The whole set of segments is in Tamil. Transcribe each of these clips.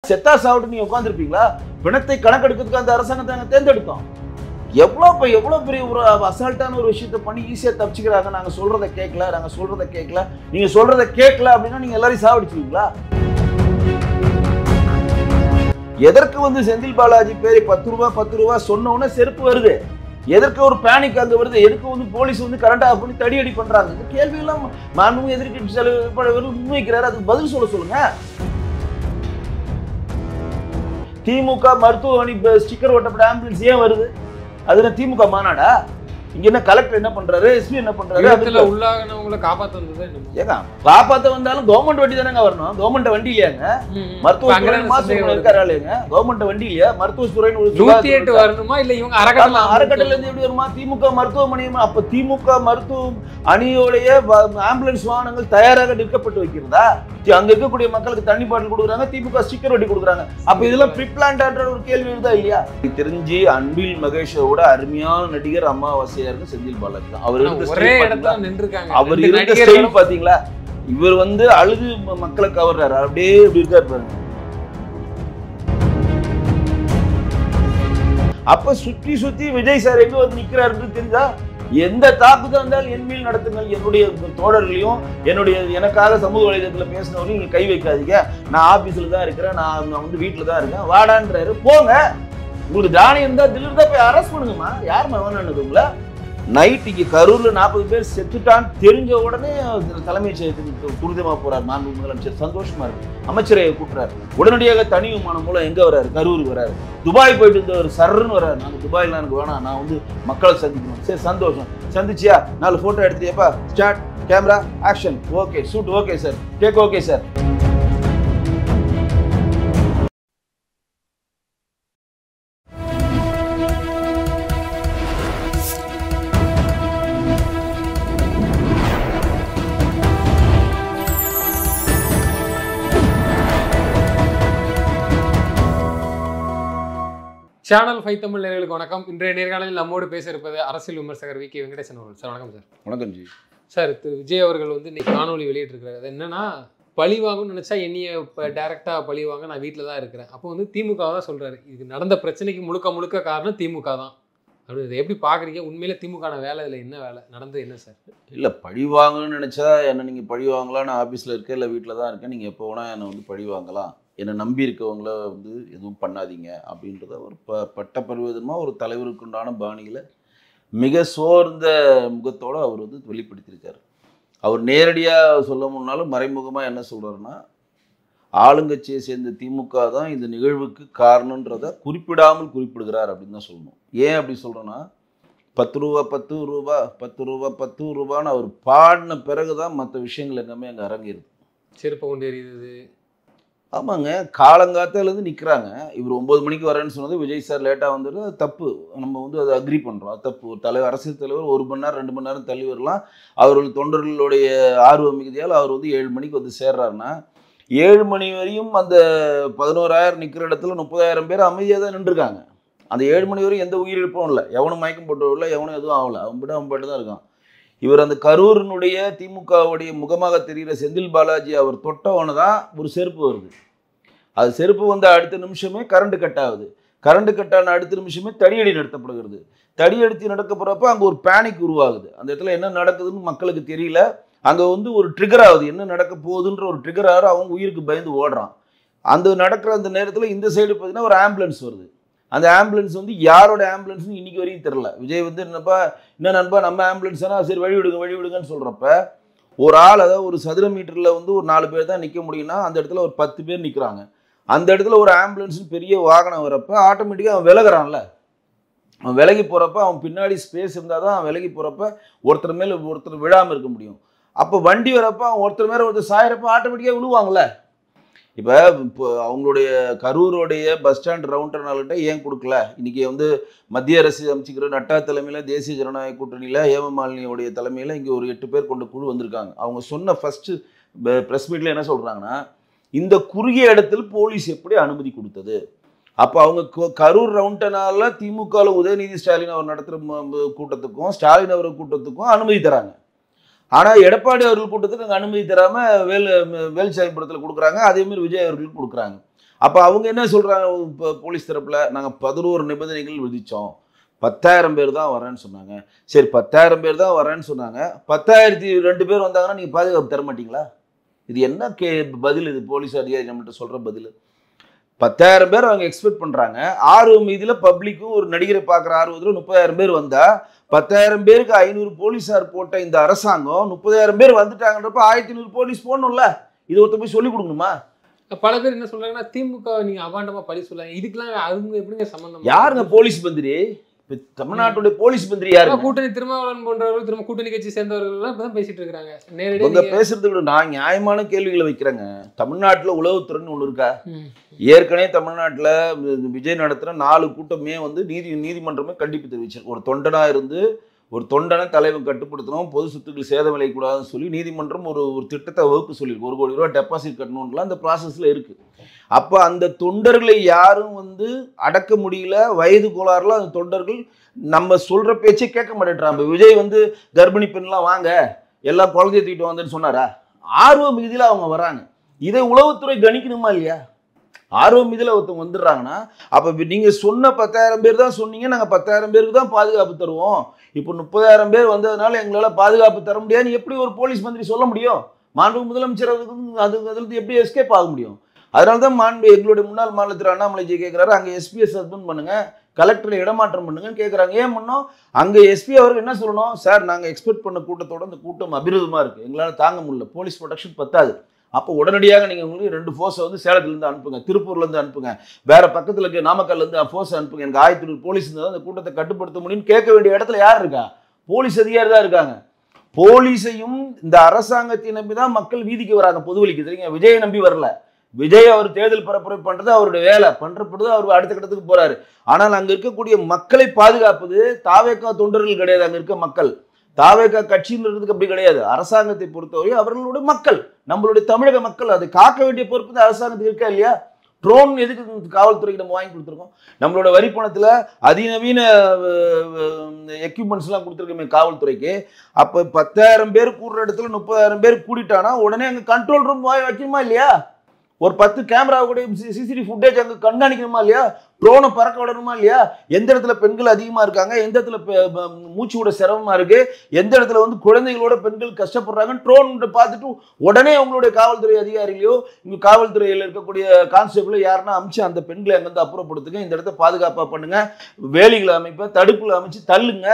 செத்தா சாப்பிட்டு நீங்க உட்காந்துருப்பீங்களா? பிணத்தை கணக்கெடுக்கிறதுக்கு அந்த அரசாங்கத்தை நாங்கள் தேர்ந்தெடுத்தோம். எவ்வளோ பெரிய ஒரு அசால்ட்டான ஒரு விஷயத்தை பண்ணி ஈஸியாக தப்பிச்சுக்கிறாங்க. நாங்கள் சொல்றதை கேட்கல, நீங்க சொல்றதை கேட்கல அப்படின்னா நீங்க எல்லாரையும் சாவடிச்சுவீங்களா? எதற்கு செந்தில் பாலாஜி பேரை 10 ரூபா சொன்ன உடனே செருப்பு வருது? எதற்கு ஒரு பேனிக் அங்க வருது? எதுக்கு போலீஸ் கரண்ட் ஆஃப் பண்ணி தடியடி பண்றாங்க? இந்த கேள்வி எல்லாம் மாண்புமிகு எதிர்க்கட்சி தலைவர் முன்வைக்கிறாரு. அதுக்கு பதில் சொல்லுங்க. திமுக மருத்துவ அணி ஸ்டிக்கர் ஒட்டப்பட்ட ஆம்புலன்ஸ் ஏன் வருது? அது திமுக மாநாடா? இங்க என்ன கலெக்டர் என்ன பண்றாரு, எஸ்பி என்ன பண்றாரு? அதுல உள்ளவங்களை காப்பாத்த வந்தது ஏங்க, காப்பாத்த வந்தாலும் கவர்மெண்ட் வண்டி தானங்க வரணும். கவர்மெண்ட் வண்டி இல்லையாங்க? மருத்துவத்துறை மாசம் இருக்காருங்க. கவர்மெண்ட் வண்டி இல்லையா? மருத்துவத்துறைன்னு 108 வரணுமா இல்ல இவங்க அறக்கட்டளை இருந்து எப்படி வருமா? திமுக மருத்துவமனை அப்ப திமுக மருத்துவ அணியோடைய ஆம்புலன்ஸ் வாகனங்கள் தயாராக நிற்கப்பட்டு வைக்கிறதா? அங்க இருக்கக்கூடிய மக்களுக்கு தண்ணி பாட்டில் கொடுக்குறாங்க, திமுக ஸ்டிக்கர் ஒட்டி கொடுக்குறாங்க. அப்ப இதெல்லாம் ப்ரிப்ளான்ட் ஒரு கேள்வி இருந்தா இல்லையா? தெரிஞ்சு அன்பில் மகேஷோட அருமையான நடிகர் அமாவாசையா இருக்கு செந்தில் பாலாஜி தான். அவர் இருந்த ஸ்டைல் பாத்தீங்களா? இவர் அழுது மக்களை கவர்றாரு. அப்படியே இப்படி இருக்காரு பாருங்க. அப்ப சுத்தி விஜய் சார் எங்க நிக்கிறாருன்னு தெரிஞ்சா, எந்த தாக்குதல் இருந்தாலும் என் மேல் நடத்துங்கள். என்னுடைய தோழர்களையும் எனக்காக சமூக வலைதளத்தில் பேசினவரையும் நீங்க கை வைக்காதீங்க. நான் ஆபீஸ்ல தான் இருக்கிறேன், நான் வீட்டுல தான் இருக்கேன், வாடான்றாரு. போங்க, உங்களுக்கு தானியம் இருந்தா திடீர்னு போய் அரெஸ்ட் பண்ணுங்கம்மா. யாருமா வேணும்னு உங்களை? நைட் இங்க கரூர்ல 40 பேர் செத்துட்டான்னு தெரிஞ்ச உடனே தலைமைச் செயலகத்துக்கு துரிதமா போறார் மாண்பு முதலமைச்சர். சந்தோஷமா இருக்கு. அமைச்சரை கூட்டுறாரு. உடனடியாக தனி விமானம் மூலம் எங்க வர்றாரு? கரூருக்கு வர்றாரு. துபாய் போயிட்டு இருந்தவர் சர்ன்னு வர்றாரு. நாங்க துபாயில எனக்கு வேணாம், நான் மக்களை சந்திக்கணும். சரி, சந்தோஷம். சந்திச்சியா? 4 போட்டோ எடுத்தியாப்பா? Start, camera, action. Okay, shoot okay sir, take okay sir. Channel 5 Tamil நேயர்களுக்கு வணக்கம். இன்றைய நேர்காணலில் நம்மோடு பேச இருப்பது அரசியல் விமர்சகர் வி.கே. வெங்கடேசன் அவர்கள். சார் வணக்கம். சார் வணக்கம் ஜி. சார், திரு விஜய் அவர்கள் இன்னைக்கு காணொலி வெளியிட்டிருக்கிறாரு. அது என்னன்னா, பழி வாங்கணும்னு நினைச்சா என்னைய டைரக்டா பழி வாங்க, நான் வீட்டில் தான் இருக்கிறேன். அப்போ திமுக தான் சொல்றாரு. இது நடந்த பிரச்சனைக்கு முழுக்க காரணம் திமுக தான். அப்படி இதை எப்படி பாக்குறீங்க? உண்மையில திமுக வேலை இதில் என்ன வேலை நடந்தது என்ன சார்? இல்லை, பழி வாங்கணும்னு நினைச்சா என்ன நீங்க பழி வாங்கலாம். நான் ஆஃபீஸில் இருக்கேன், இல்லை வீட்டில் தான் இருக்கேன், நீங்க எப்போ வேணா என்னை பழி வாங்கலாம், என்னை நம்பி இருக்கவங்கள எதுவும் பண்ணாதீங்க அப்படின்றத ஒரு பட்ட பரிவதமாக ஒரு தலைவருக்கு உண்டான பாணியில் மிக சோர்ந்த முகத்தோடு அவர் வெளிப்படுத்தியிருக்காரு. அவர் நேரடியாக சொல்ல முன்னாலும் மறைமுகமாக என்ன சொல்கிறாருன்னா, ஆளுங்கட்சியை சேர்ந்த திமுக தான் இந்த நிகழ்வுக்கு காரணன்றதை குறிப்பிடுகிறார் அப்படின்னு தான் சொல்லணும். ஏன் அப்படி சொல்கிறேன்னா, 10 ரூபான்னு அவர் பாடின பிறகு தான் மற்ற விஷயங்கள் எல்லாமே அங்கே அரங்கேறுது. செருப்பை கொண்டு எறியுது. ஆமாங்க, காலங்காத்தாலேருந்து நிற்கிறாங்க. இவர் 9 மணிக்கு வரேன்னு சொன்னது விஜய் சார் லேட்டாக வந்துட்டு தப்பு. நம்ம அதை அக்ரி பண்ணுறோம். அது தப்பு. ஒரு தலைவர், அரசியல் தலைவர் 1 மணி நேரம் 2 மணி நேரம் தள்ளி வரலாம். அவர்கள் தொண்டர்களுடைய ஆர்வ மிகுதியால் அவர் 7 மணிக்கு சேர்றாருன்னா, 7 மணி வரையும் அந்த 11,000 நிற்கிற இடத்துல 30,000 பேர் அமைதியாக தான் நின்றுருக்காங்க. அந்த 7 மணி வரையும் எந்த உயிரிழப்பும் இல்லை, எவனும் மயக்கம் போட்டு இல்லை, எவனும் எதுவும் ஆகலை. அவன் பாட்டு தான் இருக்கான். இவர் அந்த கரூரினுடைய திமுகவுடைய முகமாக தெரிகிற செந்தில் பாலாஜி அவர் தொட்டவன தான் ஒரு செருப்பு வருது. அது செருப்பு அடுத்த நிமிஷமே கரண்ட் கட் ஆகுது. கரண்ட் கட் ஆன அடுத்த நிமிஷமே தடியடி நடத்தப்படுகிறது. தடியடி நடக்க போகிறப்ப அங்கே ஒரு பேனிக் உருவாகுது. அந்த இடத்துல என்ன நடக்குதுன்னு மக்களுக்கு தெரியல. அங்கே ஒரு ட்ரிகர் ஆகுது. என்ன நடக்க போகுதுன்ற ஒரு ட்ரிகர் ஆகிற அவன் உயிருக்கு பயந்து ஓடுறான். அந்த நடக்கிற அந்த நேரத்தில் இந்த சைடு பார்த்தீங்கன்னா ஒரு ஆம்புலன்ஸ் வருது. அந்த ஆம்புலன்ஸ் யாரோட ஆம்புலன்ஸ்னு இன்னைக்கு வரையும் தெரில. விஜய் என்ன நண்பா நம்ம ஆம்புலன்ஸ்னா சரி வழி விடுங்கன்னு சொல்கிறப்ப, ஒரு ஆள் அதாவது ஒரு சதுர மீட்டரில் ஒரு 4 பேர் தான் நிற்க முடியும்னா அந்த இடத்துல ஒரு 10 பேர் நிற்கிறாங்க. அந்த இடத்துல ஒரு ஆம்புலன்ஸ் பெரிய வாகனம் வரப்போ ஆட்டோமேட்டிக்காக அவன் விலகிறான்ல. அவன் விலகி போகிறப்ப அவன் பின்னாடி ஸ்பேஸ் இருந்தால் தான் அவன் விலகி போகிறப்ப ஒருத்தர் மேலே ஒருத்தர் விழாமல் இருக்க முடியும். அப்போ வண்டி வரப்போ அவன் ஒருத்தர் மேலே ஒருத்தர் சாயிறப்ப ஆட்டோமேட்டிக்காக விழுவாங்கள்ல. இப்போ அவங்களுடைய கரூரோடைய பஸ் ஸ்டாண்ட் ரவுண்டர்னால்கிட்ட ஏன் கொடுக்கல? இன்றைக்கி மத்திய அரசு அமைச்சிக்கிற நட்டா தலைமையில் தேசிய ஜனநாயக கூட்டணியில் ஹேமமாலினியோடைய தலைமையில் இங்கே ஒரு 8 பேர் கொண்ட குழு வந்திருக்காங்க. அவங்க சொன்ன ஃபஸ்ட்டு ப்ரெஸ் மீட்டில் என்ன சொல்கிறாங்கன்னா, இந்த குறுகிய இடத்தில் போலீஸ் எப்படி அனுமதி கொடுத்தது? அப்போ அவங்க கரூர் ரவுண்டனால திமுகவில் உதயநிதி ஸ்டாலின் அவர் நடத்துகிற கூட்டத்துக்கும் ஸ்டாலின் அவர் கூட்டத்துக்கும் அனுமதி தராங்க. ஆனால் எடப்பாடி அவர்கள் கூட்டத்துக்கு அங்கே அனுமதி தராமல் வேலுச்சாமி படத்தில் கொடுக்குறாங்க. அதேமாதிரி விஜய் அவர்களுக்கு கொடுக்குறாங்க. அப்போ அவங்க என்ன சொல்கிறாங்க போலீஸ் தரப்பில், நாங்கள் 11 நிபந்தனைகள் விதித்தோம், 10,000 பேர் தான் வரேன்னு சொன்னாங்க. சரி 10,000 பேர் தான் வரேன்னு சொன்னாங்க, 10,002 பேர் வந்தாங்கன்னா நீங்கள் பாதுகாப்பு தர மாட்டீங்களா? இது என்ன பதில்? இது போலீஸ் அதிகாரி நம்மகிட்ட சொல்கிற பதில். 10,000 பேர் அவங்க எக்ஸ்பெக்ட் பண்ணுறாங்க. ஆர்வம் மீதில் பப்ளிக்கும் ஒரு நடிகரை பார்க்குற ஆர்வத்தில் 30,000 பேர் வந்தால் 10,000 பேருக்கு 500 போலீஸார் போட்ட இந்த அரசாங்கம் 30,000 பேர் வந்துட்டாங்கன்றப்ப 1,500 போலீஸ் போடணும்ல. இது ஒருத்த போய் சொல்லிக் கொடுக்கணுமா? பல பேர் என்ன சொல்றாங்கன்னா திமுக நீங்க அபாண்டமா பழி சொல்றாங்க. இதுக்கெல்லாம் அவங்க எப்படிங்க சம்பந்தம்? யாருங்க போலீஸ் மந்திரி? தமிழ்நாட்டுடைய போலீஸ் மந்திரி யாரு? கூட்டணி திருமாவளவன் போன்றவர்கள், திரும்ப கூட்டணி கட்சி சேர்ந்தவர்கள் எல்லாம் இப்பதான் பேசிட்டு இருக்காங்க. நேரடியாக பேசுறதை விட நான் நியாயமான கேள்விகளை வைக்கிறேங்க. தமிழ்நாட்டுல உளவுத்துறைன்னு ஒண்ணு இருக்கா? ஏற்கனவே தமிழ்நாட்டுல விஜய் நடத்துற 4 கூட்டமே வந்து நீதிமன்றமே கண்டிப்பு தெரிவிச்சிருக்கு. ஒரு தொண்டனா இருந்து ஒரு தொண்டனை தலைவன் கட்டுப்படுத்தணும், பொது சொத்துக்கள் சேதம் விளையக்கூடாதுன்னு சொல்லி நீதிமன்றம் ஒரு திட்டத்தை வகுப்பு சொல்லியிருக்கு. 1 கோடி ரூபாய் டெபாசிட் கட்டணும்லாம் அந்த ப்ராசஸ்ல இருக்கு. அப்போ அந்த தொண்டர்களை யாரும் வந்து அடக்க முடியல. வயது கோளாறுல அந்த தொண்டர்கள் நம்ம சொல்ற பேச்சை கேட்க மாட்டேன்றாங்க. விஜய் வந்து கர்ப்பிணி பெண்லாம் வாங்க எல்லாம் குழந்தைய தூக்கிட்டு வந்தேன்னு சொன்னாரா? ஆர்வ மிகுதியில் அவங்க வராங்க. இதை உளவுத்துறை கணிக்கணுமா இல்லையா? ஆர்வம் இதில் ஒருத்தவங்க வந்துடுறாங்கன்னா அப்போ நீங்கள் சொன்ன 10,000 பேர் தான் சொன்னீங்க, நாங்கள் 10,000 பேருக்கு தான் பாதுகாப்பு தருவோம், இப்போ 30,000 பேர் வந்ததுனால எங்களால் பாதுகாப்பு தர முடியாதுன்னு எப்படி ஒரு போலீஸ் மந்திரி சொல்ல முடியும்? மாண்பு முதலமைச்சர் அதுலேருந்து எப்படி எஸ்கேப் ஆக முடியும்? அதனால தான் எங்களுடைய முன்னாள் மாநிலத்தில் அண்ணாமலைஜி கேட்குறாரு, அங்கே எஸ்பியை சஸ்பெண்ட் பண்ணுங்க, கலெக்டரை இடமாற்றம் பண்ணுங்கன்னு கேட்குறாங்க. ஏன் பண்ணோம்? அங்கே எஸ்பி அவருக்கு என்ன சொல்லணும்? சார் நாங்கள் எக்ஸ்பெக்ட் பண்ண கூட்டத்தோட இந்த கூட்டம் அபிரதமாக இருக்குது, எங்களால் தாங்க முடியல, போலீஸ் ப்ரொடெக்ஷன் பத்தாது, அப்போ உடனடியாக நீங்கள் உங்களுக்கு 2 ஃபோர்ஸை வந்து சேலத்துலேருந்து அனுப்புங்க, திருப்பூர்லேருந்து அனுப்புங்க, வேறு பக்கத்தில் இருக்க நாமக்கல்லேருந்து ஃபோர்ஸ் அனுப்புங்க, எனக்கு 1,500 போலீஸ் இருந்தால் அந்த கூட்டத்தை கட்டுப்படுத்த முடியும்னு கேட்க வேண்டிய இடத்துல யார் இருக்கா? போலீஸ் அதிகாரி தான் இருக்காங்க. போலீஸையும் இந்த அரசாங்கத்தை நம்பி தான் மக்கள் வீதிக்கு வராங்க, பொதுவெளிக்கு. தெரியுங்க, விஜயை நம்பி வரல. விஜய் அவர் தேர்தல் பரப்புரை பண்ணுறது அவருடைய வேலை, பண்ணுறப்படுது, அவர் அடுத்த கட்டத்துக்கு போகிறாரு. ஆனால் அங்கே இருக்கக்கூடிய மக்களை பாதுகாப்பது தாவேகா தொண்டர்கள் கிடையாது. அங்கே இருக்க மக்கள் தாவேகா கட்சியிலிருந்துக்கு அப்படி கிடையாது. அரசாங்கத்தை பொறுத்தவரை அவர்களுடைய மக்கள், நம்மளுடைய தமிழக மக்கள், அதை காக்க வேண்டிய பொறுப்பு தான் அரசாங்கத்துக்கு இருக்கா இல்லையா? ட்ரோன் எதுக்கு காவல்துறைக்கு நம்ம வாங்கி கொடுத்துருக்கோம்? நம்மளோட வரி பணத்தில் அதிநவீன எக்யூப்மெண்ட்ஸ்லாம் கொடுத்துருக்கோமே காவல்துறைக்கு. அப்போ 10,000 பேர் கூடுற இடத்துல 30,000 பேர் கூடிட்டானா உடனே அங்கே கண்ட்ரோல் ரூம் வைக்கணுமா இல்லையா? ஒரு 10 கேமரா கூட சிசிடிவி ஃபுட்டேஜ் அங்கே கண்காணிக்கணுமா இல்லையா? ட்ரோனை பறக்க விடணுமா இல்லையா? எந்த இடத்துல பெண்கள் அதிகமாக இருக்காங்க, எந்த இடத்துல மூச்சு விட சிரமமாக இருக்குது, எந்த இடத்துல வந்து குழந்தைகளோட பெண்கள் கஷ்டப்படுறாங்கன்னு ட்ரோன் பார்த்துட்டு உடனே உங்களுடைய காவல்துறை அதிகாரிகளையோ இங்கே காவல்துறையில் இருக்கக்கூடிய கான்ஸ்டபிளோ யாருன்னா அமைச்சு அந்த பெண்களை அங்கேருந்து அப்புறப்படுத்துங்க, இந்த இடத்த பாதுகாப்பாக பண்ணுங்க, வேலிகளை அமைப்ப, தடுப்புகளை அமைச்சு தள்ளுங்க.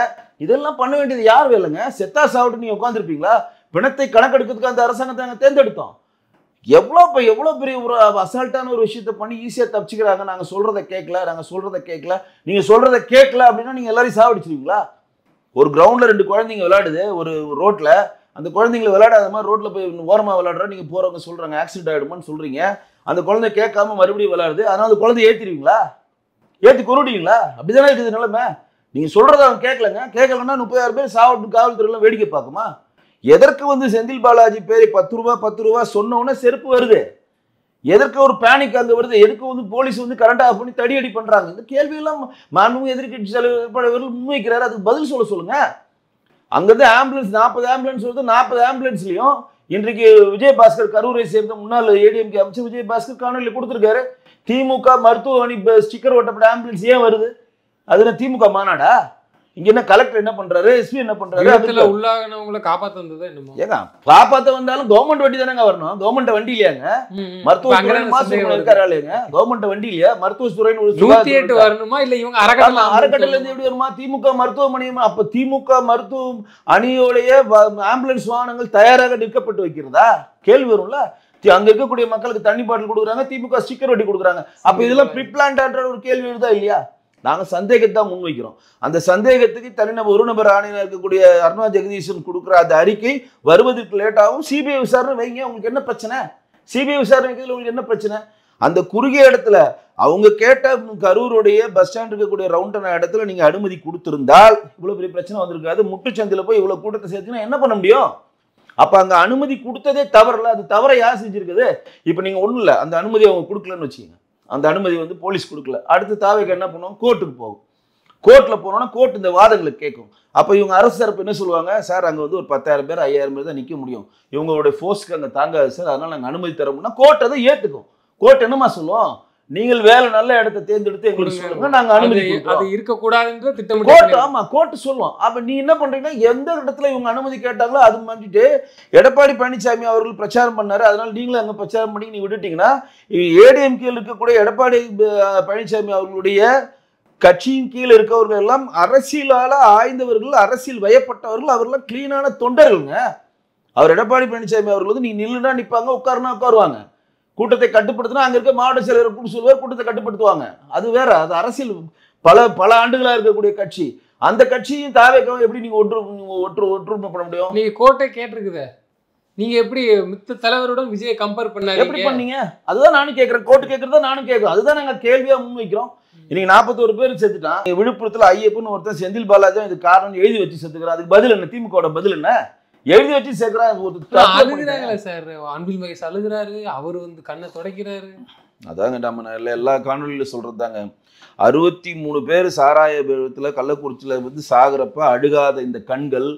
இதெல்லாம் பண்ண வேண்டியது யார் வேலைங்க? செத்தா சாப்பிட்டு நீங்கள் உட்காந்துருப்பீங்களா? பிணத்தை கணக்கெடுக்கிறதுக்கு அந்த அரசாங்கத்தை நாங்கள் தேர்ந்தெடுத்தோம். எவ்வளோ பெரிய ஒரு அசால்ட்டான ஒரு விஷயத்த பண்ணி ஈஸியாக தப்பிச்சுக்கிறாங்க. நாங்கள் சொல்கிறத கேட்கல, நீங்கள் சொல்கிறத கேட்கல அப்படின்னா நீங்கள் எல்லாரையும் சாவடிச்சிருவீங்களா? ஒரு கிரவுண்டில் 2 குழந்தைங்க விளையாடுது ஒரு ரோட்டில், அந்த குழந்தைங்களை விளையாடாத மாதிரி ரோட்டில் போய் ஓரமாக விளையாடுறோம், நீங்கள் போகிறவங்க சொல்கிறாங்க ஆக்சிடென்ட் ஆகிடுமான்னு சொல்கிறீங்க, அந்த குழந்தை கேட்காம மறுபடியும் விளையாடுது, அதனால் அந்த குழந்தை ஏற்றிடுவீங்களா? ஏற்றி கொருடுவீங்களா? அப்படி தானே இருக்குது நிலைமை. நீங்கள் சொல்கிறத அவன் கேட்கலன்னா 30,000 பேர் சாவட்டு காவல்துறையெல்லாம் வேடிக்கை பார்க்குமா? எதற்கு வந்து செந்தில் பாலாஜி பேரை 10 ரூபா சொன்ன உடனே செருப்பு வருது? எதற்கு ஒரு பேனிக் அங்கே வருது? எதுக்கு வந்து போலீஸ் வந்து கரண்ட் ஆஃப் பண்ணி தடியடி பண்ணுறாங்க? இந்த கேள்வியெல்லாம் மாண்புமிகு எதிர்க்கட்சி தலைவர் முன்வைக்கிறாரு, அதுக்கு பதில் சொல்லுங்க. அங்கேருந்து ஆம்புலன்ஸ் 40 ஆம்புலன்ஸ் வருது, 40 ஆம்புலன்ஸ்லையும் இன்றைக்கு விஜயபாஸ்கர் கரூரை சேர்ந்த முன்னாள் ஏடிஎம்கே அமைச்சர் விஜயபாஸ்கர் காணொலியில் கொடுத்துருக்காரு. திமுக மருத்துவ அணி ஸ்டிக்கர் ஒட்டப்பட்ட ஆம்புலன்ஸ் ஏன் வருது? அதுல திமுக மாநாடா? இங்க என்ன கலெக்டர் என்ன பண்றாரு, எஸ்பி என்ன பண்றாரு? உள்ளாகனவங்களை காப்பாத்த வந்ததா என்னமோ? ஏங்க காப்பாத்த வந்தாலும் கவர்மெண்ட் வண்டி தானங்க வரணும். கவர்மெண்ட் வண்டி இல்லையாங்க? மருத்துவத்துறை இருக்காருங்க, கவர்மெண்ட் வண்டி இல்லையா? மருத்துவத்துறைன்னு ஒரு 108 வரணுமா இல்ல இவங்க அறக்கட்டளை இருந்து எப்படி வருமா? திமுக மருத்துவமனை, அப்ப திமுக மருத்துவ அணியோடைய ஆம்புலன்ஸ் வாகனங்கள் தயாராக நிற்கப்பட்டு வைக்கிறதா? கேள்வி வரும்ல. அங்க இருக்கக்கூடிய மக்களுக்கு தண்ணி பாட்டில் கொடுக்குறாங்க, திமுக ஸ்டிக்கர் வட்டி கொடுக்குறாங்க. அப்ப இதெல்லாம் ப்ரிப்ளான்டான்ற ஒரு கேள்வி வருதா இல்லையா? நாங்கள் சந்தேகத்தை தான் முன்வைக்கிறோம். அந்த சந்தேகத்துக்கு தனிநபர் ஒரு நபர் ஆணையர் இருக்கக்கூடிய அருணா ஜெகதீசன் கொடுக்குற அந்த அறிக்கை வருவதற்கு லேட்டாகும். சிபிஐ விசாரணை வைங்க, உங்களுக்கு என்ன பிரச்சனை? சிபிஐ விசாரணை வைக்கிறதுல உங்களுக்கு என்ன பிரச்சனை? அந்த குறுகிய இடத்துல அவங்க கேட்ட கரூருடைய பஸ் ஸ்டாண்ட் இருக்கக்கூடிய ரவுண்டான இடத்துல நீங்க அனுமதி கொடுத்திருந்தால் இவ்வளவு பெரிய பிரச்சனை வந்திருக்காது. முட்டுச்சந்தில போய் இவ்வளவு கூட்டத்தை சேர்த்துனா என்ன பண்ண முடியும்? அப்ப அங்க அனுமதி கொடுத்ததே தவறல. அது தவறை யார் செஞ்சிருக்குது? இப்ப நீங்க ஒண்ணும் இல்லை, அந்த அனுமதி அவங்க கொடுக்கலன்னு வச்சுக்கோங்க, அந்த அனுமதி வந்து போலீஸ் கொடுக்கல, அடுத்து தாவேக்கு என்ன பண்ணுவோம்? கோர்ட்டுக்கு போகும். கோர்ட்டில் போனோன்னா கோர்ட் இந்த வாதங்களை கேட்கும். அப்போ இவங்க அரசு தரப்பு என்ன சொல்லுவாங்க? சார் அங்கே வந்து ஒரு 10,000 பேர் 5,000 பேர் தான் நிற்க முடியும், இவங்களுடைய ஃபோர்ஸ்க்கு அங்கே தாங்காது சார், அதனால் நாங்கள் அனுமதி தரோம்னா கோர்ட் அதை ஏற்றுக்கும். கோர்ட் என்னமா சொல்லுவோம்? நீங்கள் வேலை நல்ல இடத்தை தேர்ந்தெடுத்து எங்களுக்கு சொல்லுங்க, நாங்க அனுமதி கொடுக்கிறோம். அது இருக்கக்கூடாதுன்ற திட்டமிட்டு கோர்ட், ஆமா கோர்ட் சொல்லுவோம். அப்ப நீ என்ன பண்றீங்கன்னா, எந்த இடத்துல இவங்க அனுமதி கேட்டாங்களோ அது மாட்டிட்டு எடப்பாடி பழனிசாமி அவர்கள் பிரச்சாரம் பண்ணாரு, அதனால நீங்களும் அங்க பிரச்சாரம் பண்ணி நீ விட்டுட்டீங்கன்னா, ஏடிஎம்கேல இருக்கக்கூடிய எடப்பாடி பழனிசாமி அவர்களுடைய கட்சியின் கீழே இருக்கவர்கள் எல்லாம் அரசியலால ஆய்ந்தவர்கள், அரசியல் வயப்பட்டவர்கள், அவர்கள் கிளீனான தொண்டர்களுங்க. அவர் எடப்பாடி பழனிசாமி அவர்கள் வந்து நீ நில்லுனா நிப்பாங்க, உட்காருனா உட்காருவாங்க. கூட்டத்தை கட்டுப்படுத்தினா அங்க இருக்க மாவட்ட செயலர் கூப்பிட்டு சொல்லுவார், கூட்டத்தை கட்டுப்படுத்துவாங்க. அது வேற, அது அரசியல் பல ஆண்டுகளா இருக்கக்கூடிய கட்சி. அந்த கட்சியும் தாவேக்காவும் எப்படி நீங்க ஒற்றுமை பண்ண முடியும்? நீங்க கோர்ட்டை கேட்டிருக்குத, நீங்க எப்படி மித்த தலைவருடன் விஜயை கம்பேர் பண்ணாங்க, எப்படி பண்ணீங்க? அதுதான் நானும் கேட்கிறேன், கோர்ட்டு கேட்கறதா நானும் கேட்கிறோம். அதுதான் நாங்க கேள்வியா முன்வைக்கிறோம். இன்னைக்கு 41 பேர் செத்துட்டான். விழுப்புரத்துல ஐயப்பன் ஒருத்தன் செந்தில் பாலாஜி இது காரணம் எழுதி வச்சு செத்துக்கிறான். அதுக்கு பதில் என்ன? திமுக பதில் என்ன? எழுதி வச்சு அழுகிறாங்களே சார், அன்பில் மகேஷ் அழுகிறாரு, அவரு வந்து கண்ணை துடைக்கிறாரு. அதாங்க நம்ம எல்லா காணொலியில சொல்றது தாங்க. 63 பேர் சாராய விபத்துல கள்ளக்குறிச்சியில வந்து சாகிறப்ப அழுகாத இந்த கண்கள்,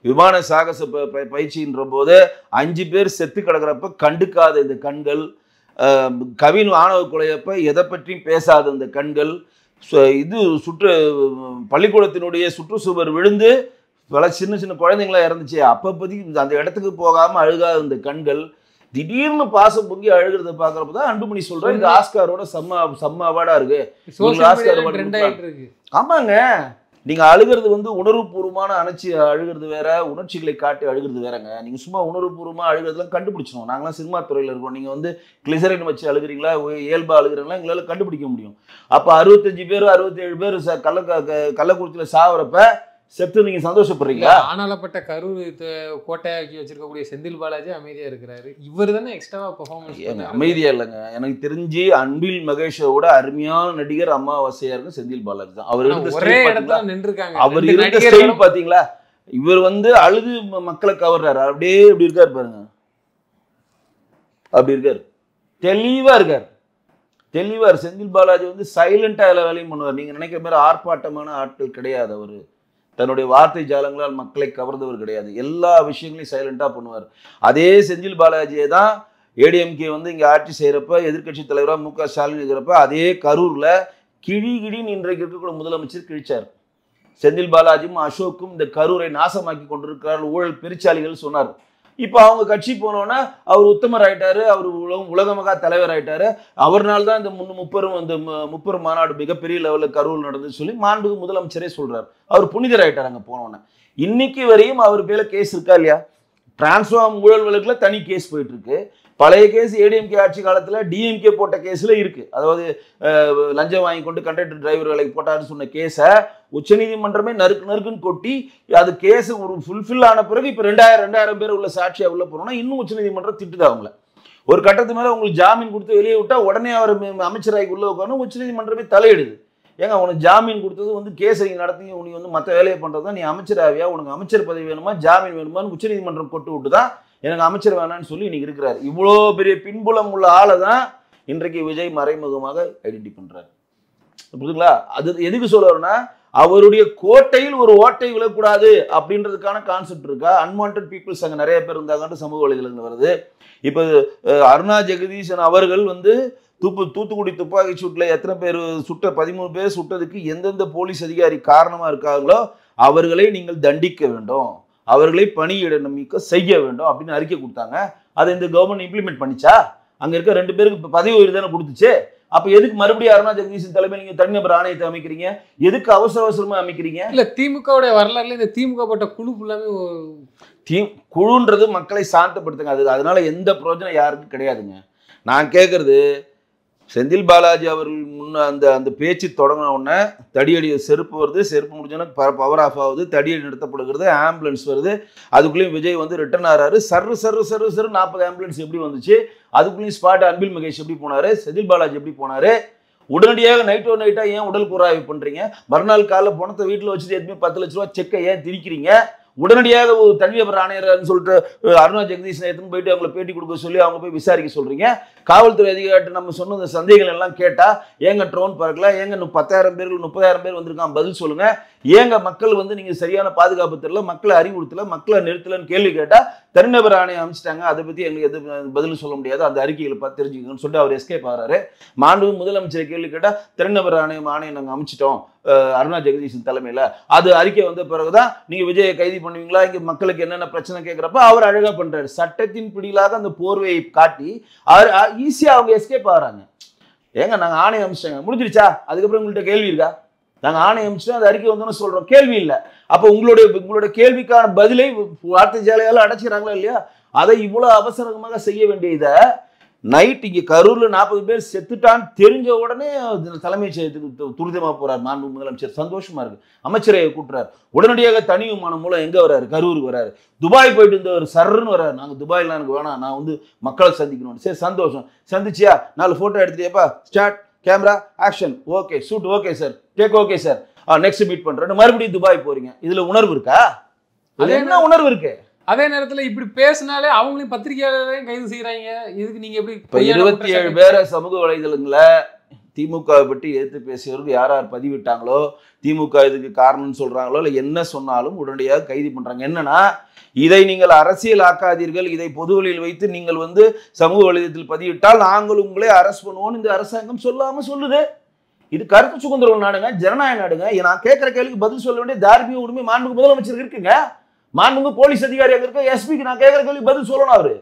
விமான சாகச பயிற்சின்ற போது 5 பேர் செத்து கிடக்கிறப்ப கண்டுக்காத இந்த கண்கள், கவின் ஆணவ கொலையப்ப எதை பற்றியும் பேசாத இந்த கண்கள், இது பள்ளிக்கூடத்தினுடைய சுற்றுச்சுவர் விழுந்து பல சின்ன குழந்தைங்களா இறந்துச்சு, அப்பப்பதி அந்த இடத்துக்கு போகாம அழுகாத இந்த கண்கள், திடீர்னு பாசம் பொங்கி அழுகிறத பாக்குறப்பதான் அன்புமணி சொல்றேன், இந்த ஆஸ்காரோட செம்ம அவார்டா இருக்கு. ஆமாங்க, நீங்க அழுகிறது வந்து உணர்வுபூர்வமான அழுகிறது வேற, உணர்ச்சிகளை காட்டி அழுகிறது வேறங்க. நீங்க சும்மா உணர்வுபூர்வமா அழுகிறதுலாம் கண்டுபிடிச்சிடும். நாங்களாம் சினிமா துறையில இருக்கோம். நீங்க வந்து கிளிசரின் வச்சு அழுகிறீங்களா, இயல்பா அழுகிறீங்களா, எங்களால கண்டுபிடிக்க முடியும். அப்ப 65 பேர் 67 பேர் கள்ளக்குறிச்சியில சாவறப்ப செத்து நீங்க சந்தோஷப்படுறீங்களா? ஆனாலப்பட்ட கரூர் கோட்டையாக்கி வச்சிருக்கக்கூடிய செந்தில் பாலாஜி அமைதியா இருக்கிறாரு. இவர் தானே எக்ஸ்ட்ராவா பெர்ஃபார்மன்ஸ். அமைதியா இல்லைங்க, எனக்கு தெரிஞ்சு அன்பில் மகேஷோட அருமையான நடிகர் அமாவாசையா இருக்கு செந்தில் பாலாஜி தான். அவர் ஒரே இடத்துல நின்றுருக்காங்க. அவர் இருந்த ஸ்டைல் பாத்தீங்களா? இவர் வந்து அழுது மக்களை கவர்றாரு, அப்படியே இப்படி இருக்காரு பாருங்க, அப்படி இருக்காரு, தெளிவா இருக்காரு, தெளிவார். செந்தில் பாலாஜி வந்து சைலண்டா எல்லா வேலையும் பண்ணுவார். நீங்க நினைக்கிற மாதிரி ஆர்ப்பாட்டமான ஆட்கள் கிடையாது. அவரு தன்னுடைய வார்த்தை ஜாலங்களால் மக்களை கவர்ந்தவர் கிடையாது. எல்லா விஷயங்களையும் சைலண்டா பண்ணுவார். அதே செந்தில் பாலாஜியை தான் ஏடிஎம்கே வந்து இங்க ஆட்சி செய்யறப்ப எதிர்கட்சி தலைவராக மு.க. ஸ்டாலின் இருக்கிறப்ப அதே கரூர்ல கிழின்னு இன்றைக்கு இருக்கக்கூடிய முதலமைச்சர் கிழிச்சார். செந்தில் பாலாஜியும் அசோக்கும் இந்த கரூரை நாசமாக்கி கொண்டிருக்கிறார், ஊழல் பெருச்சாளிகள் சொன்னார். இப்போ அவங்க கட்சி போனோன்னா அவர் உத்தமர் ஆயிட்டாரு, அவர் உலகமகா தலைவர் ஆயிட்டாரு. அவர்னால தான் இந்த முப்பெரும் மாநாடு மிகப்பெரிய லெவலில் கரூர் நடந்துன்னு சொல்லி மாண்புமிகு முதலமைச்சரே சொல்றாரு. அவர் புனிதர் ஆயிட்டார் அங்கே போனோன்னே. இன்னைக்கு வரையும் அவர் பேர்ல கேஸ் இருக்கா இல்லையா? டிரான்ஸ்ஃபார்ம் ஊழல் வழக்குல தனி கேஸ் போயிட்டு இருக்கு. பழைய கேஸ் ஏடிஎம்கே ஆட்சி காலத்துல டிஎம்கே போட்ட கேஸ்ல இருக்கு. அதாவது லஞ்சம் வாங்கி கொண்டு கண்டக்டர் டிரைவர் வேலைக்கு போட்டாருன்னு சொன்ன கேஸை உச்சநீதிமன்றமே நறுக்குன்னு கொட்டி அது கேஸ் ஒரு ஃபுல்ஃபில் ஆன பிறகு இப்ப 2000 பேர் உள்ள சாட்சியா உள்ள போனோம்னா இன்னும் உச்சநீதிமன்றம் திட்டுது அவங்கள. ஒரு கட்டத்து மேல உங்களுக்கு ஜாமீன் கொடுத்து வெளியே விட்டா உடனே அவர் அமைச்சராகி உள்ள உட்காந்து உச்சநீதிமன்றமே தலையிடுது. ஏங்க உனக்கு ஜாமீன் கொடுத்தது வந்து கேஸ் நீங்க நடத்தி உனக்கு வந்து மற்ற வேலையை பண்றதுதான், நீ அமைச்சராவியா, உனக்கு அமைச்சர் பதவி வேணுமா, ஜாமீன் வேணுமான்னு உச்சநீதிமன்றம் கொட்டு விட்டுதான் எனக்கு அமைச்சர் வேணான்னு சொல்லி இன்னைக்கு இருக்கிறார். இவ்வளோ பெரிய பின்புலம் உள்ள ஆளை தான் இன்றைக்கு விஜய் மறைமுகமாக ஐடென்டி பண்றாரு. புரியுதுங்களா? அது எதுக்கு சொல்லுவாருன்னா, அவருடைய கோட்டையில் ஒரு ஓட்டை விழக்கூடாது அப்படின்றதுக்கான கான்செப்ட் இருக்கா. அன்வான்ட் பீப்புள்ஸ் அங்கே நிறைய பேர் இருந்தாங்கன்ட்டு சமூக வலைதளங்கள் வருது. இப்போ அருணா ஜெகதீசன் அவர்கள் வந்து தூத்துக்குடி துப்பாக்கி சூட்டில் எத்தனை பேர் 13 பேர் சுட்டதுக்கு எந்தெந்த போலீஸ் அதிகாரி காரணமா இருக்காங்களோ அவர்களை நீங்கள் தண்டிக்க வேண்டும், அவர்களை பணியிட நியமிக்க செய்ய வேண்டும் அப்படின்னு அறிக்கை கொடுத்தாங்க. அதை இந்த கவர்மெண்ட் இம்ப்ளிமெண்ட் பண்ணிச்சா? அங்க இருக்க 2 பேருக்கு பதவி உயர்வு தானே கொடுத்துச்சு. அப்ப எதுக்கு மறுபடியும் அருணா ஜெகதீசன் தலைமை நீங்க தனிநபர் ஆணையத்தை அமைக்கிறீங்க? எதுக்கு அவசரமா அமைக்கிறீங்க? இல்ல திமுகவுடைய வரலாறுல இந்த திமுக பட்ட குழு ஃபுல்லாமே குழுன்றது மக்களை சாந்தப்படுத்துங்க. அதனால எந்த பிரயோஜனம் யாருக்கும் கிடையாதுங்க. நான் கேட்கறது, செந்தில் பாலாஜி அவர்கள் அந்த பேச்சு தொடங்கின உடனே தடியடி செருப்பு வருது, செருப்பு முடிஞ்சோன்னா பவர் ஆஃப் ஆகுது, தடியடி நிறுத்தப்படுகிறது, ஆம்புலன்ஸ் வருது. அதுக்குள்ளேயும் விஜய் வந்து ரிட்டர்ன் ஆறாரு. சர்ரு 40 ஆம்புலன்ஸ் எப்படி வந்துச்சு? அதுக்குள்ளேயும் ஸ்பாட் அன்பில் மகேஷ் எப்படி போனாரு, செந்தில் பாலாஜி எப்படி போனாரு? உடனடியாக நைட்டா ஏன் உடல் கூறாய்வு பண்றீங்க? மறுநாள் காலைல பணத்தை வீட்டில் வச்சுட்டு எதுவுமே 10 லட்ச ரூபா செக்கை ஏன் திரிக்கிறீங்க? உடனடியாக ஒரு தனிநபர் ஆணையர்னு சொல்லிட்டு அருணா ஜெகதீசன் எடுத்துன்னு போயிட்டு அவங்களை பேட்டி கொடுக்க சொல்லி அவங்க போய் விசாரிக்க சொல்றீங்க. காவல்துறை அதிகாரிகிட்ட நம்ம சொன்ன சந்தேகங்கள் எல்லாம் கேட்டா, ஏங்க ட்ரோன் பறக்கல, ஏங்க 10,000 பேர் 30,000 பேர் வந்திருக்கான், பதில் சொல்லுங்க. ஏங்க மக்கள் வந்து நீங்க சரியான பாதுகாப்பு தெரியல, மக்களை அறிவுறுத்தல, மக்களை நிறுத்தலன்னு கேள்வி கேட்டா தனிநபர் ஆணையம் அமைச்சிட்டாங்க, அதை பத்தி எங்களுக்கு எது பதிலும் சொல்ல முடியாது, அந்த அறிக்கைகளை பார்த்து தெரிஞ்சுக்கணும்னு சொல்லிட்டு அவர் எஸ்கேப் ஆகிறாரு. மாண்பு முதலமைச்சரை கேள்வி கேட்டா தனிநபர் ஆணையம் நாங்க அமைச்சிட்டோம் அருணா ஜெகதீசன் தலைமையில, அது அறிக்கை வந்த பிறகுதான் நீங்க விஜயை கைது பண்ணுவீங்களா, இங்க மக்களுக்கு என்னென்ன பிரச்சனை கேட்கிறப்ப அவர் அழகா பண்றாரு. சட்டத்தின் பிடியிலாக அந்த போர்வையை காட்டி அவர் ஈஸியா அவங்க எஸ்கேப் ஆகிறாங்க. ஏங்க நாங்க ஆணையம் அமைச்சிட்டாங்க, முடிஞ்சிருச்சா, அதுக்கப்புறம் உங்கள்கிட்ட கேள்வி இருக்கா? நாங்க ஆணையம் அமைச்சிட்டோம், அந்த அறிக்கை வந்தோன்னு சொல்றோம், கேள்வி இல்லை. அப்ப உங்களுடைய கேள்விக்கான பதிலை வார்த்தை ஜாலையால அடைச்சிக்கிறாங்களா இல்லையா? அதை இவ்வளவு அவசரமாக செய்ய வேண்டியதை நைட் இங்க கரூர்ல 40 பேர் செத்துட்டான்னு தெரிஞ்ச உடனே தலைமைச் செயலகத்துக்கு துரிதமா போறார் மாண்பு முதலமைச்சர். சந்தோஷமா இருக்கு. அமைச்சரை கூட்டுறாரு. உடனடியாக தனி விமானம் மூலம் எங்க வராரு? கரூருக்கு வராரு. துபாய் போயிட்டு இருந்த ஒரு சர்ன்னு வராரு. நாங்க துபாய்லாம் எனக்கு வேணாம், நான் வந்து மக்களை சந்திக்கணும். சரி சந்தோஷம், சந்திச்சியா, 4 போட்டோ எடுத்துட்டியாப்பா, start camera action, okay shoot, okay sir, take okay sir, next meet பண்றேன், மறுபடியும் துபாய் போறீங்க. இதுல உணர்வு இருக்கா? அது என்ன உணர்வு இருக்கு? அதே நேரத்துல இப்படி பேசினாலே அவங்களையும் பத்திரிகையாளரையும் கைது செய்யறாங்க. இதுக்கு நீங்க எப்படி? இப்ப 27 பேரை சமூக வலைதளங்கள திமுக பற்றி எதிர்த்து பேசியவர்கள் யார் யார் பதிவிட்டாங்களோ, திமுக இதுக்கு காரணம்னு சொல்றாங்களோ இல்லை என்ன சொன்னாலும் உடனடியாக கைது பண்றாங்க. என்னன்னா, இதை நீங்கள் அரசியல் ஆக்காதீர்கள், இதை பொதுவெளியில் வைத்து நீங்கள் வந்து சமூக வலைதளத்தில் பதிவிட்டால் நாங்கள் உங்களே அரெஸ்ட் பண்ணுவோம்னு இந்த அரசாங்கம் சொல்லாம சொல்லுது. இது கருத்து சுதந்திரம் நாடுங்க, ஜனநாயக நாடுங்க. நான் கேட்கிற கேள்விக்கு பதில் சொல்ல வேண்டிய தார்மீக உரிமை மாண்புமிகு முதலமைச்சருக்கு இருக்குங்க. மாண்புமிகு போலீஸ் அதிகாரி அங்க இருக்க எஸ்பிக்கு நான் கேட்கிற கேள்வி பதில் சொல்லணும். அவரு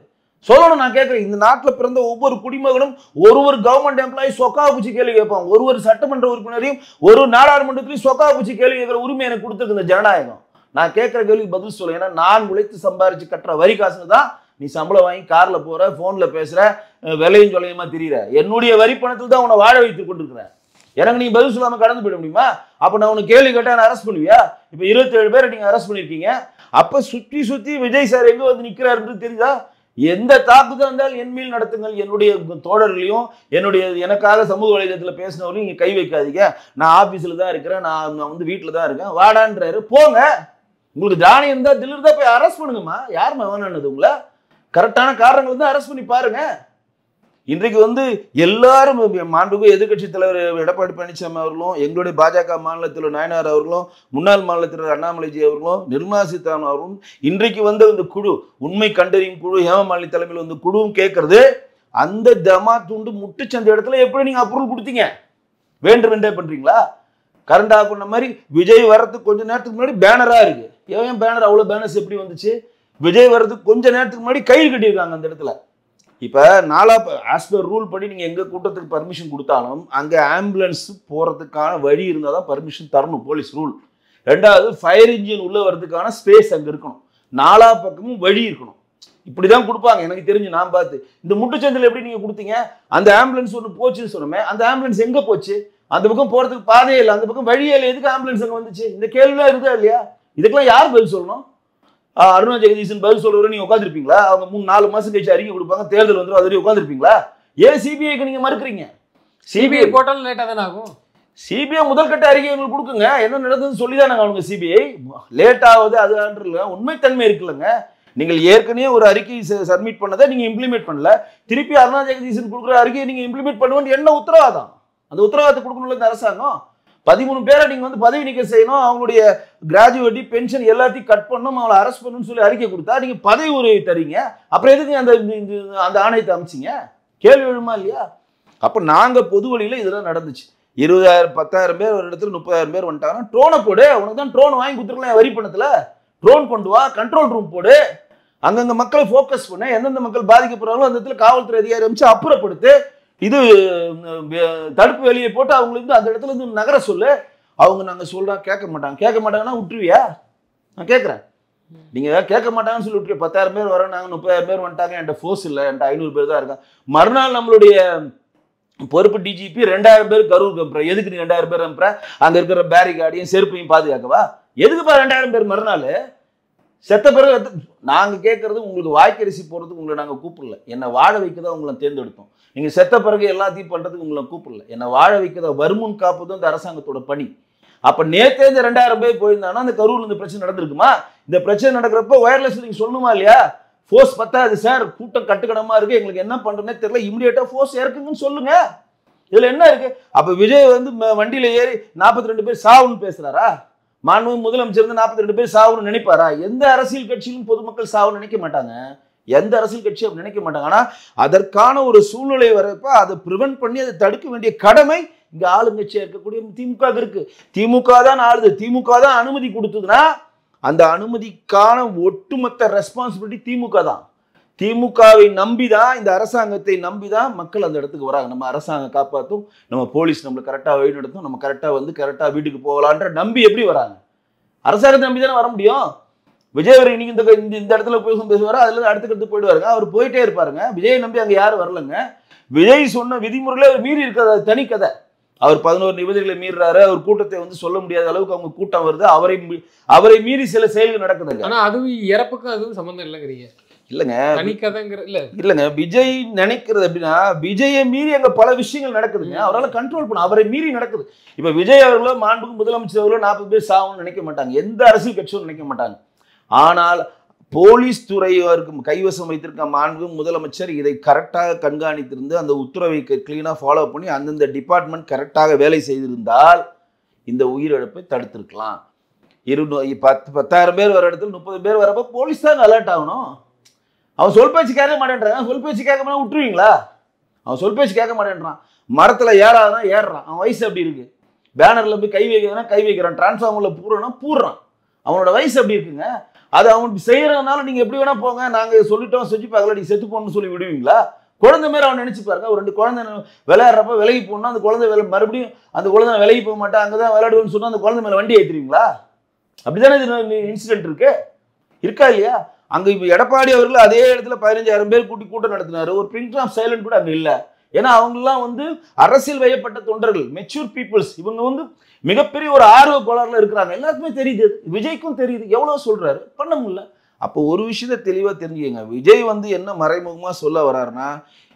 சொல்லணும். நான் கேட்கிறேன், இந்த நாட்டில் பிறந்த ஒவ்வொரு குடிமகனும் ஒரு கவர்மெண்ட் எம்ப்ளாயி சொக்கா பூச்சி கேள்வி கேட்பான். ஒரு சட்டமன்ற உறுப்பினரையும் ஒரு நாடாளுமன்றத்திலையும் சொக்கா பூச்சி கேள்வி கேட்கிற உரிமை எனக்கு கொடுத்துருக்கு இந்த ஜனநாயகம். நான் கேட்கிற கேள்விக்கு பதில் சொல்ல. ஏன்னா நான் உழைத்து சம்பாரிச்சு கட்டுற வரி காசுன்னு தான் நீ சம்பளம் வாங்கி கார்ல போற, போன்ல பேசுற, விலையும் சொல்லையுமா தெரியுற. என்னுடைய வரி பணத்தில் தான் உன்னை வாழ வைத்து கொண்டிருக்கிறேன். எனக்கு நீ பதில் சொல்லாம கடந்து போயிட முடியுமா? அப்ப நான் உனக்கு கேள்வி கேட்டா அரெஸ்ட் பண்ணுவியா? இப்ப 27 பேரை நீங்க அரெஸ்ட் பண்ணிருக்கீங்க. அப்ப சுத்தி விஜய் சார் எங்க வந்து நிக்கிறாருன்னு தெரியுதா? எந்த தாக்குதல் இருந்தாலும் என் மேல் நடத்துங்கள். என்னுடைய தோழர்களையும் எனக்காக சமூக வலைதளத்தில் பேசினவரையும் இங்க கை வைக்காதீங்க. நான் ஆபீஸ்ல தான் இருக்கிறேன், நான் வந்து வீட்டுல தான் இருக்கேன், வாடான்றாரு. போங்க, உங்களுக்கு தானியம் இருந்தா தில் இருந்தா போய் அரெஸ்ட் பண்ணுங்கம்மா. யாருமே வேணானது உங்களை? கரெக்டான காரணங்கள் தான் அரெஸ்ட் பண்ணி பாருங்க. இன்றைக்கு வந்து எல்லாரும் மாண்புமிகு எதிர்கட்சி தலைவர் எடப்பாடி பழனிசாமி அவர்களும், எங்களுடைய பாஜக மாநில தலைவர் நயனார் அவர்களும், முன்னாள் மாநில தலைவர் அண்ணாமலைஜி அவர்களும், நிர்மலா சீதாராமன் அவர்களும், இன்றைக்கு வந்து இந்த குழு உண்மை கண்டறியும் குழு ஹேமமாலினி தலைமையில் வந்து குழுவும் கேட்கறது, அந்த தமா துண்டு முட்டுச்சந்த இடத்துல எப்படி நீங்க அப்ரூவல் கொடுத்தீங்க? வேண்டே பண்றீங்களா? கரண்ட் ஆஃப் பண்ண மாதிரி விஜய் வர்றதுக்கு கொஞ்ச நேரத்துக்கு முன்னாடி பேனரா இருக்கு. ஏன் பேனர்? அவ்வளவு பேனர்ஸ் எப்படி வந்துச்சு? விஜய் வர்றதுக்கு கொஞ்ச நேரத்துக்கு முன்னாடி கையில் கட்டியிருக்காங்க அந்த இடத்துல. இப்ப ஆஸ் பர் ரூல் படி நீங்க எங்க கூட்டத்துக்கு பர்மிஷன் கொடுத்தாலும் அங்க ஆம்புலன்ஸ் போறதுக்கான வழி இருந்தால் தான் பர்மிஷன் தரணும், போலீஸ் ரூல். ரெண்டாவது, ஃபயர் இன்ஜின் உள்ள வர்றதுக்கான ஸ்பேஸ் அங்க இருக்கணும், 4 பக்கமும் வழி இருக்கணும். இப்படிதான் கொடுப்பாங்க எனக்கு தெரிஞ்சு. நான் பார்த்து இந்த முட்டுச்சந்தில் எப்படி நீங்க கொடுத்தீங்க? அந்த ஆம்புலன்ஸ் ஒன்று போச்சுன்னு சொன்னோமே, அந்த ஆம்புலன்ஸ் எங்க போச்சு? அந்த பக்கம் போறதுக்கு பாதையே இல்லை, அந்த பக்கம் வழியே இல்லை, எதுக்கு ஆம்புலன்ஸ் அங்க வந்துச்சு? இந்த கேள்விலாம் இருக்குதா இல்லையா? இதுக்கெல்லாம் யார் பதில் சொல்லணும்? அருணா ஜெகதீசன் பதில் சொல்ற நீங்க உட்காந்துருப்பீங்களா? அவங்க 3-4 மாசம் கழிச்சு அறிக்கை கொடுப்பாங்க, தேர்தல் வந்துடும், அது உட்காந்துருப்பீங்களா? ஏன் சிபிஐக்கு நீங்க மறுக்கிறீங்க? சிபிஐ போட்டாலும் லேட்டா தானே ஆகும். சிபிஐ முதல் கட்ட அறிக்கை உங்களுக்கு கொடுக்குங்க, என்ன நடந்ததுன்னு சொல்லிதானே அவங்க. சிபிஐ லேட் ஆகுது, அது உண்மைத்தன்மை இருக்குல்லங்க. நீங்கள் ஏற்கனவே ஒரு அறிக்கை சப்மிட் பண்ணதை நீங்க இம்ப்ளிமெண்ட் பண்ணல, திருப்பி அருணா ஜெகதீசன் கொடுக்குற அறிக்கையை நீங்க இம்ப்ளிமெண்ட் பண்ணுவோம். என்ன உத்தரவாதம்? அந்த உத்தரவாதத்தை கொடுக்கணும்ல இந்த அரசாங்கம். 13 பேரை நீங்க வந்து பதவி நீக்கம் செய்யணும், அவங்களுடைய கிராஜுவேட்டி பென்ஷன் எல்லாத்தையும் கட் பண்ணணும், அவங்களை அரெஸ்ட் பண்ணணும்னு சொல்லி அறிக்கை கொடுத்தா நீங்க பதவி உதவி தரீங்க. அப்புறம் எதுக்கு அந்த ஆணையத்தை அமைச்சிங்க? கேள்வி எழுமா இல்லையா? அப்ப நாங்க பொது வழியில இதெல்லாம் நடந்துச்சு. 20,000 10,000 பேர் ஒரு இடத்துல 30,000 பேர் வந்துட்டாங்கன்னா ட்ரோனை போடு. உனக்கு தான் ட்ரோன் வாங்கி கொடுத்துருக்கலாம் வரி பணத்துல. ட்ரோன் கொண்டு வா, கண்ட்ரோல் ரூம் போடு, அங்கங்க மக்களை ஃபோக்கஸ் பண்ண, எந்தெந்த மக்கள் பாதிக்கப்படுறாங்களோ அந்த இடத்துல காவல்துறை அதிகாரி அமைச்சு அப்புறப்படுத்து, இது தடுப்பு வேலையை போட்டு அவங்களுக்கு அந்த இடத்துல இருந்து நகர சொல்லு. அவங்க நாங்க சொல்றோம் கேட்க மாட்டாங்கன்னா விட்டுருவியா? நான் கேட்கறேன். நீங்க கேட்க மாட்டாங்கன்னு சொல்லி விட்டுரு. 10,000 பேர் வர, நாங்க 30,000 பேர் வந்துட்டாங்க, என்கிட்ட ஃபோர்ஸ் இல்லை, என்கிட்ட 500 பேர் தான் இருக்காங்க. மறுநாள் நம்மளுடைய பொறுப்பு டிஜிபி 2,000 பேர் கரூருக்கு அனுப்புற. எதுக்கு நீ 2,000 பேர் அனுப்புற? அங்க இருக்கிற பேரிகார்டையும் செருப்பையும் பாதுகாக்கவா? எதுக்குப்பா 2,000 பேர் மறுநாள்? செத்த பிறகு நாங்க கேட்கறது, உங்களுக்கு வாய்க்கரிசி போறதுக்கு உங்களை நாங்க கூப்பிடல, என்னை வாழ வைக்கதான் உங்களை தேர்ந்தெடுத்தோம். நீங்க செத்த பிறகு எல்லாத்தையும் பண்றதுக்கு உங்களை கூப்பிடல, என்னை வாழ வைக்கதா வருமுன் காப்பதும் இந்த அரசாங்கத்தோட பணி. அப்ப நேத்தே இந்த 2,000 பேர் போயிருந்தாங்கன்னா அந்த கரூர்ல இந்த பிரச்சனை நடந்திருக்குமா? இந்த பிரச்சனை நடக்கிறப்ப ஒயர்லெஸ் நீங்க சொல்லணுமா இல்லையா? ஃபோர்ஸ் பத்தாது சார், கூட்டம் கட்டுக்கடமா இருக்கு, எங்களுக்கு என்ன பண்றதுன்னே தெரியல, இமிடியேட்டா ஃபோர்ஸ் இறக்குங்கன்னு சொல்லுங்க. இதுல என்ன இருக்கு? அப்ப விஜய் வந்து வண்டியில ஏறி 42 பேர் சாவுன்னு பேசுறாரா? மாண்புமிகு முதலமைச்சர் வந்து 42 பேர் சாவுன்னு நினைப்பாரா? எந்த அரசியல் கட்சியிலும் பொதுமக்கள் சாவுன்னு நினைக்க மாட்டாங்க. எந்த அரசியல் கட்சியும் அப்படி நினைக்க மாட்டாங்க. ஆனா அதற்கான ஒரு சூழ்நிலை வரப்ப அதை ப்ரிவென்ட் பண்ணி அதை தடுக்க வேண்டிய கடமை இங்க ஆளுங்கட்சியா இருக்கக்கூடிய திமுக இருக்கு. திமுக தான் ஆளுது, திமுக தான் அனுமதி கொடுத்ததுன்னா அந்த அனுமதிக்கான ஒட்டுமொத்த ரெஸ்பான்சிபிலிட்டி திமுக தான். திமுகவை நம்பிதான், இந்த அரசாங்கத்தை நம்பிதான் மக்கள் அந்த இடத்துக்கு வராங்க. நம்ம அரசாங்கம் காப்பாற்றும், நம்ம போலீஸ் நம்மளை கரெக்டாக வழி நடத்தும், நம்ம கரெக்டாக வந்து கரெக்டாக வீட்டுக்கு போகலான்ற நம்பி எப்படி வராங்க? அரசாங்கத்தை நம்பி தானே வர முடியும். விஜய் அவர் இன்னைக்கு இந்த இடத்துல போய் பேசுவாரு, அதுல அடுத்த போயிடுவாருங்க. அவர் போயிட்டே இருப்பாருங்க. விஜயை நம்பி அங்க யாரும் வரலங்க. விஜய் சொன்ன விதிமுறைகளை அவர் மீறி இருக்கிறது தனி கதை. அவர் 11 நிபந்தனைகளை மீறாரு. அவர் கூட்டத்தை வந்து சொல்ல முடியாத அளவுக்கு அவங்க கூட்டம் வருது. அவரை மீறி சில செயல்கள் நடக்குதுங்க. ஆனா அதுவும் இறப்புக்கும் அதுவும் சம்பந்தம் இல்லைங்கிறீங்க. இல்லங்க தனிக்கதைங்கிற இல்லங்க, விஜய் நினைக்கிறது அப்படின்னா விஜயை மீறி அங்க பல விஷயங்கள் நடக்குதுங்க. அவரால் கண்ட்ரோல் பண்ண, அவரை மீறி நடக்குது. இப்ப விஜய் அவர்களோ மாண்புமிகு முதலமைச்சர் அவர்களோ 40 பேர் சாவுன்னு நினைக்க மாட்டாங்க. எந்த அரசியல் கட்சியும் நினைக்க மாட்டாங்க. ஆனால் போலீஸ் துறையினருக்கு கைவசம் வைத்திருக்க மாண்புமிகு முதலமைச்சர் இதை கரெக்டாக கண்காணித்திருந்து அந்த உத்தரவை கிளீனாக ஃபாலோ பண்ணி அந்தந்த டிபார்ட்மெண்ட் கரெக்டாக வேலை செய்திருந்தால் இந்த உயிரிழப்பை தடுத்திருக்கலாம். 10,000 பேர் வர இடத்துல 30 பேர் வரப்போ போலீஸ் தான் அலர்ட் ஆகணும். அவன் சொல் பேச்சு கேட்க மாட்டேன்றான். சொல் பேச்சு கேட்க மாட்டா விட்டுருவீங்களா? அவன் சொல் பேச்சு கேட்க மாட்டேன்றான். மரத்துல ஏறாதான் ஏறுறான். அவன் வயசு அப்படி இருக்கு. பேனர்ல போய் கை வைக்கிறதுனா கை வைக்கிறான். டிரான்ஸ்ஃபார்மர்ல பூடுறான். அவனோட வயசு அப்படி இருக்குங்க. அது அவனுக்கு செய்யறதுனால நீங்க எப்படி வேணா போங்க, நாங்க சொல்லிட்டோம் செஞ்சு பார்க்கல, நீ செத்து போகணும்னு சொல்லி விடுவீங்களா? குழந்தை மாதிரி அவன் நினைச்சு பாருங்க. ஒரு 2 குழந்தை விளையாடுறப்ப விலகி போனா அந்த குழந்தை மறுபடியும் அந்த குழந்தை விலகி போக மாட்டேன், அங்கதான் விளையாடுவேன்னு சொன்னா அந்த குழந்தை மேல வண்டி ஏத்துறீங்களா? அப்படித்தானே இது இன்சிடென்ட் இருக்கா இல்லையா? அங்க இப்ப எடப்பாடி அவர்கள் அதே இடத்துல 15,000 பேர் கூட்டம் நடத்தினாரு. ஒரு பிரிண்ட் ஆஃப் சைலண்ட் கூட அங்க இல்ல. ஏன்னா அவங்க எல்லாம் வந்து அரசியல் வயப்பட்ட தொண்டர்கள், மெச்சூர் பீப்புள்ஸ். இவங்க வந்து மிகப்பெரிய ஒரு ஆர்வ கோளாறுல இருக்கிறாங்க. எல்லாருக்குமே தெரியுது, விஜய்க்கும் தெரியுது. எவ்வளவு சொல்றாரு, பண்ண முடியல. அப்போ ஒரு விஷயத்த தெளிவா தெரிஞ்சுக்கங்க. விஜய் வந்து என்ன மறைமுகமா சொல்ல வர்றாருன்னா,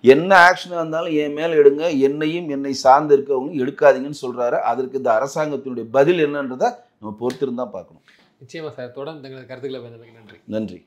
என்ன ஆக்ஷனா இருந்தாலும் என் மேல எடுங்க, என்னையும் என்னை சார்ந்து இருக்கவங்க எடுக்காதீங்கன்னு சொல்றாரு. அதற்கு இந்த அரசாங்கத்தினுடைய பதில் என்னன்றதை நம்ம பொறுத்திருந்தா பார்க்கணும். நிச்சயமா சார். தொடர்ந்து தங்களது கருத்துக்களை நன்றி. நன்றி.